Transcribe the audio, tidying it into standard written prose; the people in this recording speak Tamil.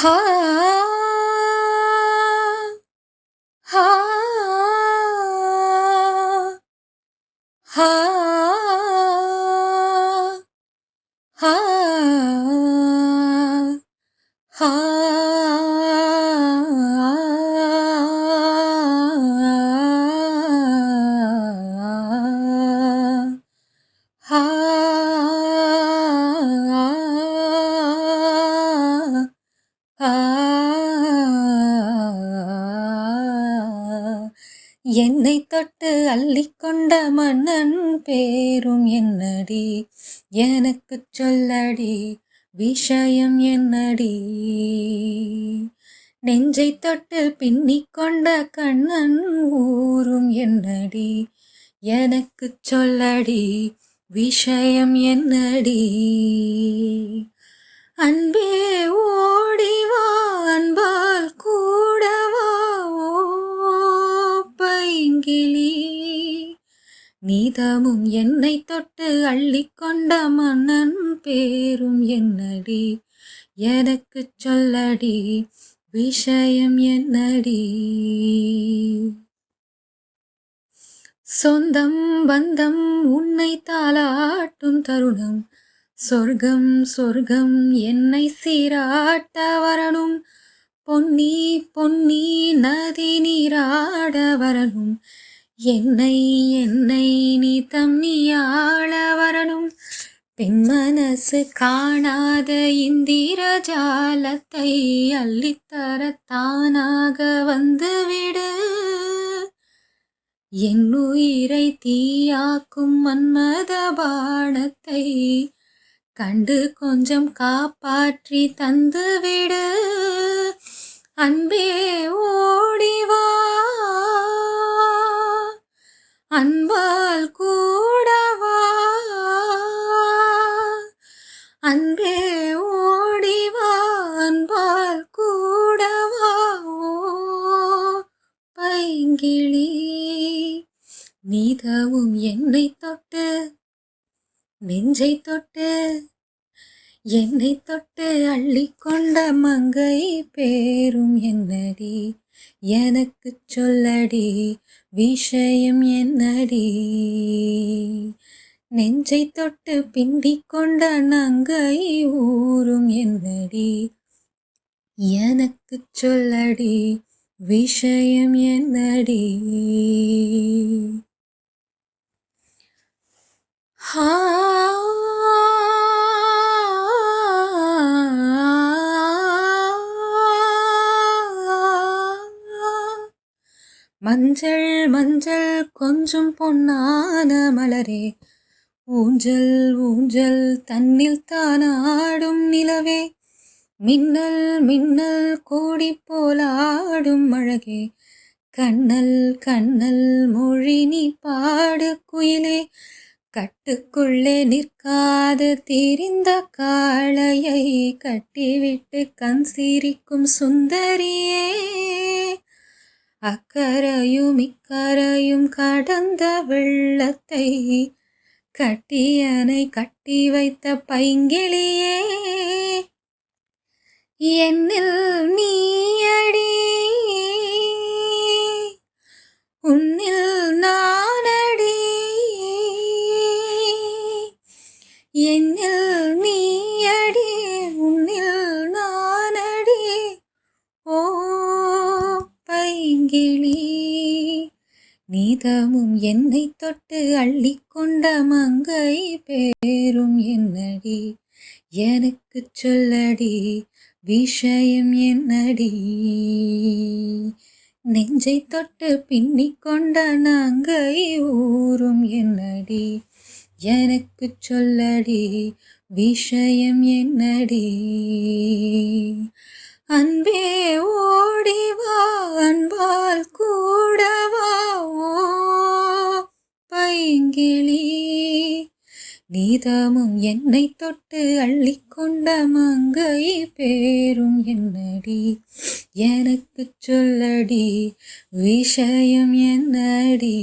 ஹா ஹா ஹா ஹா ஹா என்னை தொட்டு அள்ளிக்கொண்ட மன்னன் பேரும் என்னடி, எனக்கு சொல்லடி விஷயம் என்னடி. நெஞ்சை தொட்டு பின்னிக்கொண்ட கண்ணன் ஊரும் என்னடி, எனக்கு சொல்லடி விஷயம் என்னடி. அன்பே ஓடிவா அன்பால் கூடவா பைங்கிளி, நீதமும் என்னை தொட்டு அள்ளிக்கொண்ட மன்னன் பேரும் என்னடி, எனக்கு சொல்லடி விஷயம் என்னடி. சொந்தம் பந்தம் உன்னை தாளாட்டும் தருணம், சொர்க்கம் சொர்க்கம் என்னை சீராட்ட வரணும், பொன்னி பொன்னி நதி நீராட வரணும், என்னை என்னை நீ தம்மியாள வரணும். பெண் மனசு காணாத இந்திர ஜாலத்தை அள்ளித்தர தானாக வந்துவிடு, என் உயிரை தீயாக்கும் மன்மத பாணத்தை கண்டு கொஞ்சம் காப்பாற்றி தந்துவிடு. அன்பே ஓடிவா அன்பால் கூடவா, அன்பே ஓடிவா அன்பால் கூடவா பைங்கிளி, நீதவும் என்னை தொட்டு நெஞ்சை தொட்டு என்னை தொட்டு அள்ளிக்கொண்ட மங்கை பேரும் என்னடி, எனக்கு சொல்லடி விஷயம் என்னடி. நெஞ்சை தொட்டு பிண்டிக்கொண்ட நங்கை ஊரும் என்னடி, எனக்கு சொல்லடி விஷயம் என்னடி. ஹா மஞ்சள் மஞ்சள் கொஞ்சம் பொன்னான மலரே, ஊஞ்சல் ஊஞ்சல் தன்னில் தானாடும் நிலவே, மின்னல் மின்னல் கோடி போலாடும் அழகே, கண்ணல் கண்ணல் மொழி நீ பாடு குயிலே, கட்டுக்குள்ளே நிற்காது திரிந்த காளையை கட்டிவிட்டு கண் சிரிக்கும் சுந்தரியே, அக்கரையும் இக்கரையும் கடந்த வெள்ளத்தை கட்டியனை கட்டி வைத்த பைங்கிளியே, என்னில் நீயடி உன்னில் நானடி, என்னில் நீயடி உன்னில் நானடி ஓ பைங்கிளி, நீதமும் என்னை தொட்டு அள்ளிக்கொண்ட மங்கை பேரும் என்னடி, எனக்கு சொல்லடி விஷயம் என்னடி. நெஞ்சை தொட்டு பின்னிக்கொண்ட நங்கை ஊரும் என்னடி, எனக்கு சொல்லடி விஷயம் என்னடி. அன்பே ஓடிவா அன்பால் கூடவா பைங்கிளி, நீதமும் என்னை தொட்டு அள்ளிக்கொண்ட மங்கை பேரும் என்னடி, எனக்கு சொல்லடி விஷயம் என்னடி.